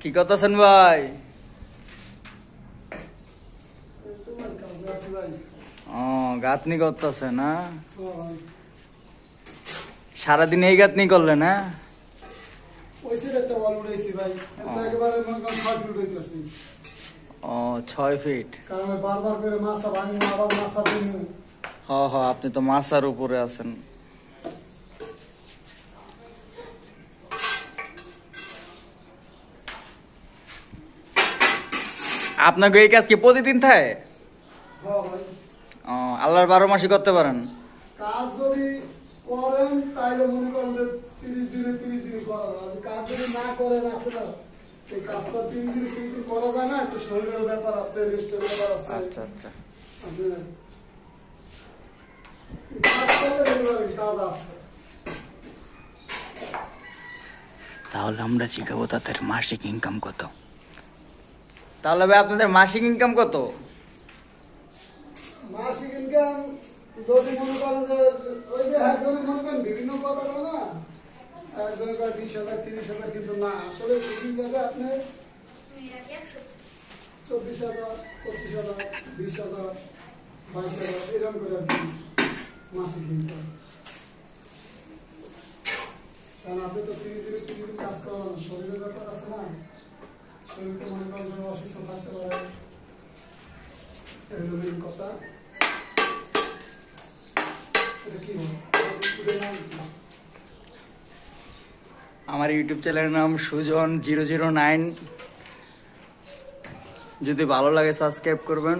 কি করতেছেন ভাই? ও গাঁথনি করতেছে না? সারাদিন এই গাঁথনি করলে না? ও 6 ফিট। আপনি তো মাছার উপরে আছেন। আপনাকে এই কাজ কি প্রতিদিন থাকে? আল্লাহর 12 মাসই করতে পারেন। কাজ যদি করেন তাইলে মনে করেন যে 30 দিনে 30 দিন করা যায়। আর কাজ যদি না করেন আসে না, এই কাজটা 3 দিন 3 দিন করা যায় না, একটু শরীরের ব্যাপার আছে, রেস্টের ব্যাপার আছে। আচ্ছা আচ্ছা, কাজ করলে রেগুলার কাজ আছে। তাহলে আমরা শিখাবো তাদের মাসিক ইনকাম কত। তাহলে ভাই আপনাদের মাসিক ইনকাম কত? মাসিক ইনকাম যদি মনে করেন যে ওই যে একজনে মনে করেন বিভিন্ন কথা না, একজনে 20,000 30,000, কিন্তু না আসলে বিভিন্নভাবে আপনি 24,000 25,000 20,000 22,000 এরকম করে মাসিক ইনকাম। কারণ আপনি তো 30 দিনে 30 দিন কাজ করেন, শরীরের ব্যাপার আছে না, শরীর তো মনে করেন যে অসুস্থ থাকতে পারে, এরকম কথা। আমার ইউটিউব চ্যানেলের নাম সুজন 009। যদি ভালো লাগে সাবস্ক্রাইব করবেন।